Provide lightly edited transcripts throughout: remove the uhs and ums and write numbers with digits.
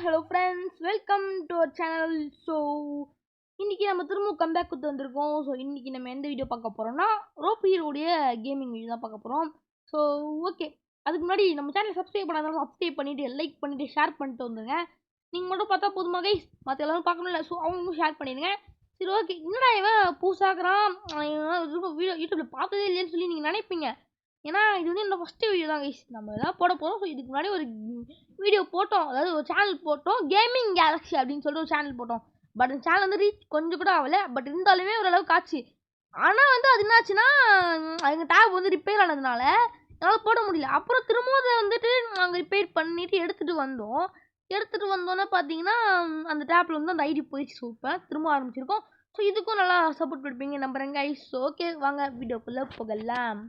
hello friends, welcome to our channel. So இன்னைக்கு நம்ம திரும்ப கம்பேக் கொடுத்து வந்திருக்கோம். ஸோ இன்னைக்கு நம்ம எந்த வீடியோ பார்க்க போறோம்னா ரோப்பியருடைய கேமிங் வீடியோ தான் பார்க்க போறோம். ஸோ ஓகே, அதுக்கு முன்னாடி நம்ம சேனல் சப்ஸ்கிரைப் பண்ணாதவங்க சப்ஸ்கிரைப் பண்ணிட்டு லைக் பண்ணிட்டு ஷேர் பண்ணிட்டு வந்துருங்க. நீங்கள் மட்டும் பார்த்தா போதுமா கைஸ், மற்ற எல்லாரும் பார்க்கணும்ல, ஸோ அவங்களும் ஷேர் பண்ணிடுங்க. சரி ஓகே, என்னடா இவன் புதுசாக்குறான், வீடியோ யூடியூப்ல பார்த்ததே இல்லைன்னு சொல்லி நீங்கள் நினைப்பீங்க. ஏன்னா இது வந்து என்னோட ஃபஸ்ட்டு வீடியோ தான் கைஸ், நம்ம எதாவது போட போகிறோம். ஸோ இதுக்கு முன்னாடி ஒரு வீடியோ போட்டோம், அதாவது ஒரு சேனல் போட்டோம், கேமிங் கேலக்ஸி அப்படின்னு சொல்லிட்டு ஒரு சேனல் போட்டோம். பட் அந்த சேனல் வந்து ரீச் கொஞ்சம் கூட ஆகலை. பட் இருந்தாலுமே ஓரளவுக்கு ஆச்சு. ஆனால் வந்து அது என்னாச்சுன்னா, எங்கள் டேப் வந்து ரிப்பேர் ஆனதுனால என்னால் போட முடியல. அப்புறம் திரும்பவும் அதை வந்துட்டு நாங்கள் ரிப்பேர் பண்ணிவிட்டு எடுத்துகிட்டு வந்தோன்னே பார்த்தீங்கன்னா அந்த டேப்பில் வந்து அந்த ஐடி போயிடுச்சு. ஸோ இப்போ திரும்ப ஆரம்பிச்சிருக்கோம். ஸோ இதுக்கும் நல்லா சப்போர்ட் கொடுப்பீங்க நம்புறேங்க ஐஸ். ஓகே வாங்க வீடியோக்குள்ளே போகலாம்.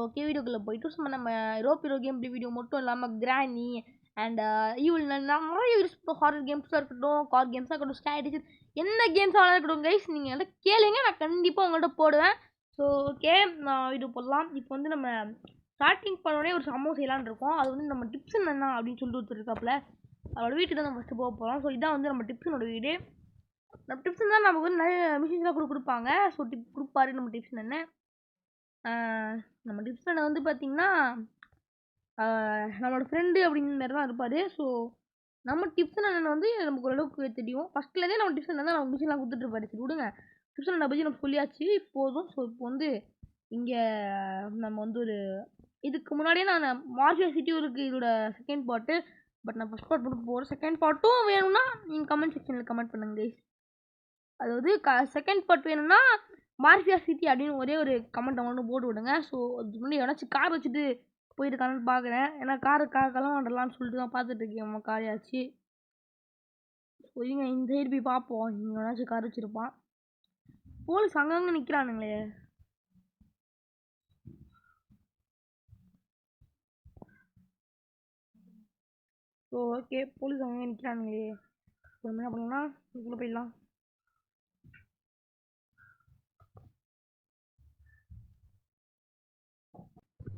ஓகே, வீடியோக்குள்ளே போயிட்டு சும்மா நம்ம ரோப்பியோ கேம் வீடியோ மட்டும் இல்லாமல் கிரானி அண்ட் ஈவில் நிறைய யூஸ் பண்ணுறோம். ஹாரர் கேம்ஸாக இருக்கட்டும், கார் கேம்ஸாக இருக்கட்டும், ஸ்ட்ராட்டஜி என்ன கேம்ஸாக இருக்கட்டும் கைஸ், நீங்கள் எல்லாம் கேளுங்க, நான் கண்டிப்பாக உங்கள்கிட்ட போடுவேன். ஸோ ஓகே, நான் வீடியோ போடலாம். இப்போ வந்து நம்ம ஸ்டார்டிங் பண்ணோடனே ஒரு சம்பவம் செய்யலான்னு இருக்கோம். அது வந்து நம்ம டிப்ஸ் என்ன அப்படின்னு சொல்லிட்டு ஒருத்தர் இருக்காப்புல, அவரோட வீட்டுக்கு தான் நம்ம ஃபஸ்ட்டு போக போகிறோம். ஸோ இதான் வந்து நம்ம டிப்ஸனோட வீடு. நம்ம டிப்ஸ் தான் நமக்கு வந்து நிறைய மிஷின்ஸ்லாம் கொடுப்பாங்க. ஸோ டிப் கொடுப்பாரு நம்ம டிப்ஸ் என்ன. நம்ம டிப்ஸனை வந்து பார்த்திங்கன்னா நம்மளோட ஃப்ரெண்டு அப்படிங்கிற மாதிரி தான் இருப்பார். ஸோ நம்ம டிப்ஸன் அண்ணன் வந்து நமக்கு ஓரளவுக்கு தெரியும். ஃபஸ்ட்லேருந்தே நம்ம டிப்ஸன் அண்ணன் நம்ம மிஷின்லாம் கொடுத்துட்ருப்பாரு. சரி விடுங்க, டிப்ஸன் அண்ணன் பற்றி நம்ம சொல்லியாச்சு போதும். ஸோ இப்போ வந்து இங்கே நம்ம வந்து ஒரு இதுக்கு முன்னாடியே நான் மார்ஷியா சிட்டி இருக்குது இதோட செகண்ட் பார்ட்டு. பட் நான் ஃபஸ்ட் பார்ட் மட்டும் போகிறேன். செகண்ட் பார்ட்டும் வேணும்னா நீங்கள் கமெண்ட் செக்ஷனில் கமெண்ட் பண்ணுங்க. அதாவது செகண்ட் பார்ட் வேணும்னா மார்ஷியா சிட்டி அப்படின்னு ஒரே ஒரு கமெண்ட் மட்டும் போட்டு விடுங்க. ஸோ அதுக்கு முன்னாடி எவனாச்சும் கார் வச்சுட்டு போயிருக்கானு பார்க்குறேன். ஏன்னா காரெல்லாம் வாண்டலான்னு சொல்லிட்டு தான் பார்த்துட்டு இருக்கேன். அவன் காரையாச்சு சரிங்க, இந்த சைடு போய் பார்ப்போம். இங்கே எவனாச்சும் கார் வச்சுருப்பான். போலீஸ் அங்கங்கே நிற்கிறானுங்களே. ஸோ ஓகே, போலீஸ் அங்கங்கே நிற்கிறானுங்களே. ஸோ என்ன பண்ணலாம், இதுக்குள்ளே போயிடலாம்.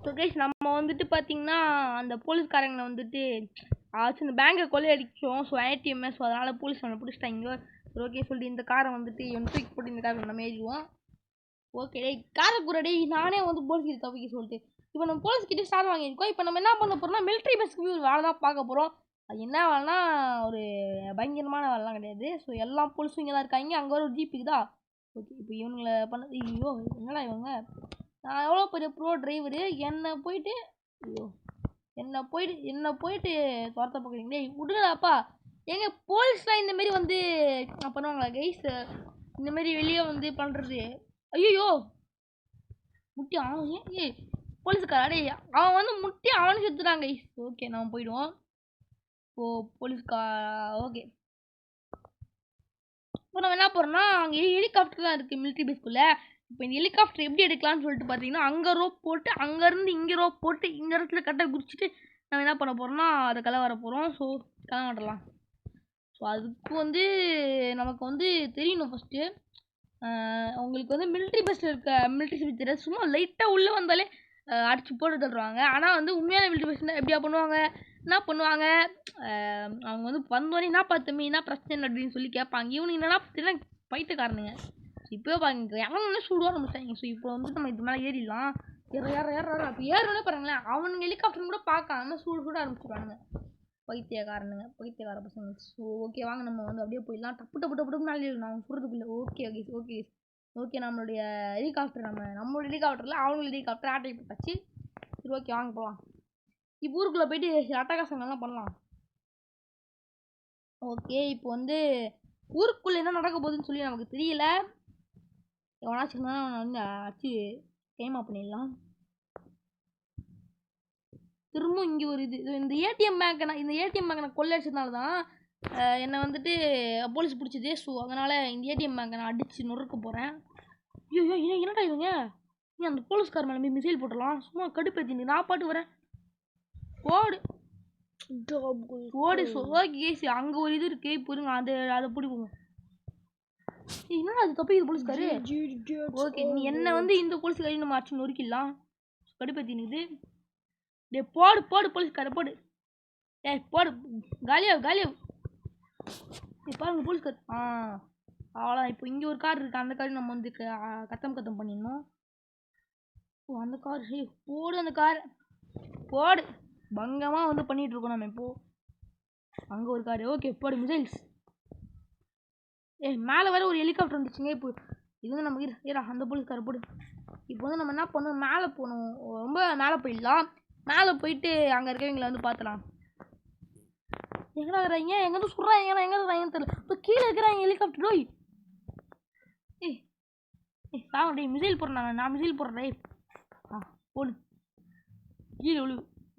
ஸோ கைஸ், நம்ம வந்துட்டு பார்த்தீங்கன்னா அந்த போலீஸ்காரங்களை வந்துட்டு ஆச்சு இந்த பேங்கை கொள்ளையடிச்சோம். ஸோ ஏடிஎம்ஏ. ஸோ அதனால் போலீஸ் நம்மளை பிடிச்சிட்டாங்க. சரி ஓகே சொல்லிட்டு இந்த காரை வந்துட்டு தூக்கி போட்டு இந்த காரை நம்ம ஏறிடுவோம். ஓகே டே காரை கூடடே, நானே வந்து போலீஸ்கிட்ட தப்பிக்க சொல்லிட்டு இப்போ நம்ம போலீஸ்கிட்ட ஸ்டார் வாங்கியிருக்கோம். இப்போ நம்ம என்ன பண்ண போகிறோம்னா மிலிட்ரி பஸ்க்கு ஒரு வேலை தான் பார்க்க போகிறோம். அது என்ன வேலைனா ஒரு பயங்கரமான வேலைலாம் கிடையாது. ஸோ எல்லா போலீஸும் இங்கே தான் இருக்காங்க. அங்கே ஒரு ஜீப்புக்கு தான். ஓகே, இப்போ இவங்களை பண்ண ஐயோ என்னடா இவங்க, நான் எவ்வளோ பெரிய ப்ரோ டிரைவரு, என்னை போயிட்டு துரத்த பார்க்குறீங்களே, விடுங்களாப்பா. ஏங்க போலீஸ்லாம் இந்தமாரி வந்து பண்ணுவாங்களா கைஸ்? இந்தமாரி வெளியே வந்து பண்ணுறது ஐயோ முட்டி அவன் ஏ போலீஸ்காரே அவன் வந்து முட்டி அவனு செத்துறான் கைஸ். ஓகே நம்ம போயிடுவோம். ஓ ஓகே, இப்போ நம்ம என்ன போகிறோம்னா அங்கே ஹெலிகாப்டர்லாம் இருக்குது மிலிட்ரி பேஸ்க்குள்ளே. இப்போ இந்த ஹெலிகாப்டர் எப்படி எடுக்கலாம்னு சொல்லிட்டு பார்த்தீங்கன்னா அங்கே ரோப் போட்டு அங்கேருந்து இங்கே ரோப் போட்டு இந்த இடத்துல கட்டை குடிச்சிட்டு நம்ம என்ன பண்ண போகிறோம்னா அதை களை வர போகிறோம். ஸோ களை வரலாம். ஸோ அதுக்கு வந்து நமக்கு வந்து தெரியணும் ஃபஸ்ட்டு. உங்களுக்கு வந்து மிலிட்ரி பஸ்ஸில் இருக்க மிலிட்ரி சிவில் தெரியாது. சும்மா லைட்டாக உள்ளே வந்தாலே அடித்து போட்டு தள்ளுவாங்க. ஆனால் வந்து உண்மையான மிலிட்ரி பஸ்ஸில் எப்படியா பண்ணுவாங்க, என்ன பண்ணுவாங்க, அவங்க வந்து வந்தோடனே என்ன பார்த்தமே என்ன பிரச்சனை அப்படின்னு சொல்லி கேட்பாங்க. இவனுக்கு என்னன்னா பார்த்தீங்கன்னா பைத்தியக்காரனுங்க. இப்போயே பாருங்க எவனே சுடுவான்னு முடிச்சாங்க. ஸோ இப்போ வந்து நம்ம இது மேலே ஏறிடலாம். ஏறாரு அப்போ ஏறோன்னே பாருங்களேன், அவனுங்க ஹெலிகாப்டர் கூட பார்க்காம சுட ஆரம்பிச்சுடுவானுங்க. பைத்தியக்கார பசங்க. ஸோ ஓகே வாங்க நம்ம வந்து அப்படியே போயிடலாம். டப்பு நாள் நான் சொல்கிறதுக்குள்ள. ஓகே நம்மளுடைய ஹெலிகாப்டர் நம்மளோட ஹெலிகாப்டரில் அவங்களோட ஹெலிகாப்டர் ஆட்டை போட்டாச்சு. சரி ஓகே வாங்க போகலாம். இப்போ ஊருக்குள்ளே போயிட்டு அட்டகாசங்கள்லாம் பண்ணலாம். ஓகே, இப்போ வந்து ஊருக்குள்ளே என்ன நடக்க போகுதுன்னு சொல்லி நமக்கு தெரியல. எவனாச்சும் வந்து ஆச்சு கைமா பண்ணிடலாம். திரும்பவும் இங்கே ஒரு இந்த ஏடிஎம் பேங்க்கை நான் கொள்ளையடிச்சதுனால தான் என்னை வந்துட்டு போலீஸ் பிடிச்சிது. ஸோ அதனால் இந்த ஏடிஎம் பேங்கை நான் அடித்து நொறுக்க போகிறேன். ஐயோ என்னடா இவங்க, நீ அந்த போலீஸ்கார மேலே போய் மிசைல் போட்டுடலாம். சும்மா கடுப்பேற்றி நான் பாட்டு வரேன். ஓடு. கேசி அங்கே ஒரு இது இருக்குது. இப்போ இருங்க அதை பிடிப்போங்க. என்னடா அது தப்பிக்குது போலீஸ்காரு. ஓகே, நீ என்ன வந்து இந்த போலீஸ்காரி நம்ம அடிச்சு நொறுக்கிடலாம். கடுப்பேற்றினுக்குது. டே போடு போலீஸ்கார போடு. ஏய் போடு, காலியா காலியா. பாருங்க போலீஸ் கார். அவ்வளோதான். இப்போ இங்கே ஒரு கார் இருக்குது, அந்த கார் நம்ம வந்து கத்தம் பண்ணிடணும். ஓ அந்த கார், போடு அந்த கார் போடு. பங்கமாக வந்து பண்ணிகிட்டு இருக்கோம் நம்ம இப்போ. அங்கே ஒரு கார், ஓகே போடு மிசைல்ஸ். மேலே வர ஒரு ஹெலிகாப்டர் வந்துச்சுங்க. இப்போ இது வந்து நமக்கு ஏறா அந்த போலீஸ்கார போடு. இப்போ வந்து நம்ம என்ன பண்ணணும், மேலே போகணும். ரொம்ப மேலே போயிடலாம். மேலே போயிட்டு அங்கே இருக்கிறவங்களை வந்து பார்த்துலாம். எங்கடா இருக்கிறாங்க, எங்கே வந்து சொல்கிறாங்க, எங்கே இருக்கிறாங்கன்னு தெரியல. இப்போ கீழே இருக்கிறாங்க ஹெலிகாப்டர். ஓய் சாங்க டே, மிசைல் போடுறாங்க. நான் மிசைல் போடுறேன். போடு. கீழே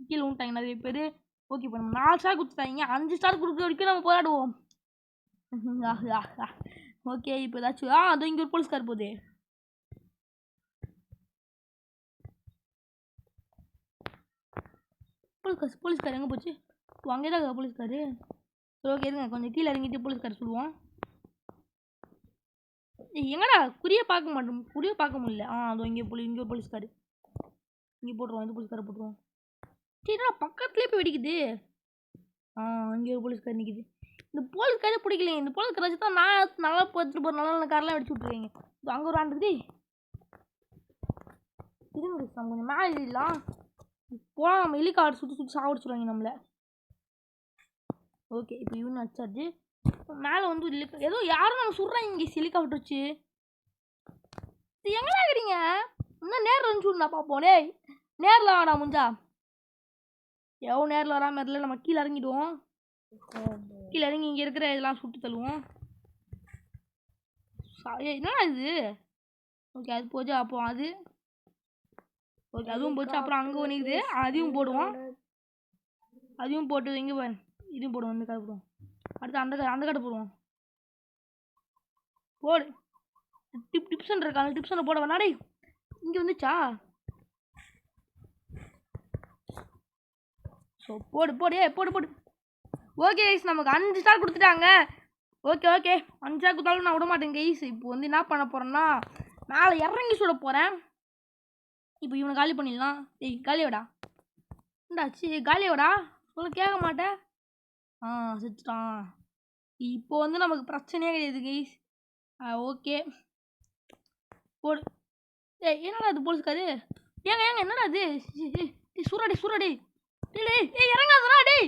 கீழே விட்டாங்க நிறைய பேர். ஓகே இப்போ நம்ம 4 ஸ்டார் கொடுத்துட்டாங்க. 5 ஸ்டார் கொடுக்குற வரைக்கும் நம்ம போராடுவோம். ஓகே இப்போ ஏதாச்சும் அது இங்கே ஒரு போலீஸ்கார் போகுது. போலீஸ்கார் எங்கே போச்சு? அங்கே தான் போலீஸ்காரு. ஓகே இருங்க, கொஞ்சம் கீழே இறங்கிட்டு போலீஸ்கார் சொல்லுவோம். எங்கடா குறிய பார்க்க மாட்டோம், குறிய பார்க்க முடியல. அதோ இங்கே இங்கே ஒரு போலீஸ்காரு. இங்கே போட்டுருவோம், இந்த போலீஸ்காரை போட்டுருவோம். சரிடா பக்கத்துலேயே போய் வெடிக்குது. இங்கே ஒரு போலீஸ்கார் நிற்கிது. இந்த போலீஸ்காரே பிடிக்கலைங்க. இந்த போலீஸ்கார் வச்சு தான் நான் நல்லா பார்த்துட்டு போகிற நல்ல நல்ல காரெலாம் வெடிச்சு விட்ருக்கீங்க. இப்போ அங்கே ஒரு ஆண்டுக்குது. இருங்க நம்ம கொஞ்சம் மேலே எழுதிடலாம். போனால் நம்ம ஹெலிகாப்டர் சுற்றி சாவடிச்சுடுவாங்க நம்மளை. ஓகே இப்போ இவனு அச்சாச்சு. மேலே வந்து ஏதோ யாரும் நம்ம சுடுறாங்க இங்கே ஹெலிகாப்டர் வச்சு. எங்கடா இருக்கிறீங்க? இன்னும் நேரில் வந்து சுடுனா பார்ப்போம். நேரில் வாடா முஞ்சா. எவ்வளோ நேரில் வராமல் இதில் நம்ம கீழே இறங்கிடுவோம். கீழே இறங்கி இங்கே இருக்கிற இதெல்லாம் சுட்டு தள்ளுவோம். என்னடா இது? ஓகே அது போச்சு. அப்போ அது ஓகே அதுவும் போச்சு. அப்புறம் அங்கே ஒன்று இருக்குது, அதையும் போடுவோம். அதையும் போட்டு இங்கே போய் இதையும் போடுவோம். இந்த கடை போடுவோம். அடுத்து அந்த கடை போடுவோம். போடு. டிப்ஸன் இருக்கா, அந்த டிப்ஸனை போட வேணாடே. இங்கே வந்துச்சா? ஸோ போடு போடு போடு போடு. ஓகே கைஸ் நமக்கு 5 ஸ்டார் கொடுத்துட்டாங்க. ஓகே 5 ஸ்டார் கொடுத்தாலும் நான் விட மாட்டேன் கைஸ். இப்போ வந்து என்ன பண்ண போகிறேன்னா, மேலே இறங்கி சுட போகிறேன். இப்போ இவனை காலி பண்ணிடலாம். காலியோடா இந்தாச்சு, காலியோடா சொல்ல கேட்க மாட்டேன். செத்துட்டான். இப்போ வந்து நமக்கு பிரச்சனையே கிடையாது கைஸ். ஓகே போடு. என்னடா இது போலீஸ்காரு? ஏங்க என்னடா இது? சூறாடி இறங்காதடா டேய்.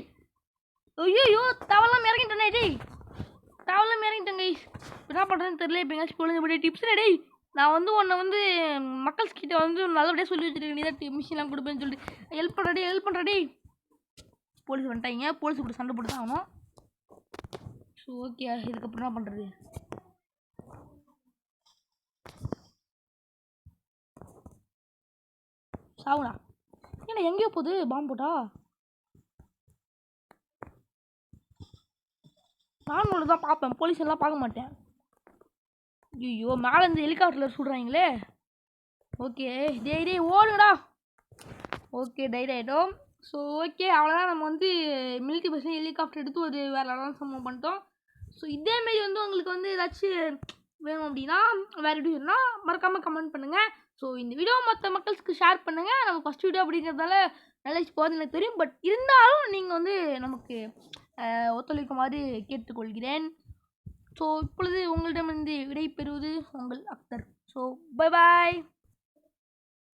ஐயோ தவலாம் இறங்கிட்டேனே டேய். தவலாம் இறங்கிட்டேன் கைஸ். என்ன பண்ணுறேன்னு தெரியல. இப்போ எங்கேயாச்சும் பொழுது டிப்ஸ் டேய். நான் வந்து உன்னை வந்து மக்கள்கிட்ட வந்து நல்லபடியாக சொல்லி வச்சுருக்கேன். நீ தான் மிஷின்லாம் கொடுப்பேன்னு சொல்லிட்டு ஹெல்ப் பண்ணுறடி. போலீஸ் வந்துட்டாங்க. போலீஸ் கூட சண்டை போட்டு தான் ஆகணும். ஸோ ஓகே இதுக்கப்புறம் என்ன பண்ணுறது? சாவுடா. ஏன்னா எங்கேயோ போகுது பாம்பு போட்டா. நான் ஒன்று தான் பார்ப்பேன், போலீஸ் எல்லாம் பார்க்க மாட்டேன். ஐயோ மேலே இந்த ஹெலிகாப்டரில் சுடுறாங்களே. ஓகே டெய்ரி ஓடுங்கடா. ஓகே டைரி ஆகிட்டோம். ஸோ ஓகே அவ்வளோதான். நம்ம வந்து மிலிட்ரி பஸ் ஹெலிகாப்டர் எடுத்து ஒரு வேறு லெவலான சம்பவம் பண்ணிட்டோம். ஸோ இதேமாரி வந்து உங்களுக்கு வந்து ஏதாச்சும் வேணும் அப்படின்னா வேறு வீடியோனா மறக்காமல் கமெண்ட் பண்ணுங்கள். ஸோ இந்த வீடியோ மற்ற மக்களுக்கு ஷேர் பண்ணுங்கள். நம்ம ஃபஸ்ட் வீடியோ அப்படிங்கிறதால நல்லா போகிறது எனக்கு தெரியும். பட் இருந்தாலும் நீங்கள் வந்து நமக்கு ஒத்துழைக்குமாறு கேட்டுக்கொள்கிறேன். ஸோ இப்பொழுது உங்களிடமிருந்து விடை பெறுவது உங்கள் அக்தர். So bye bye.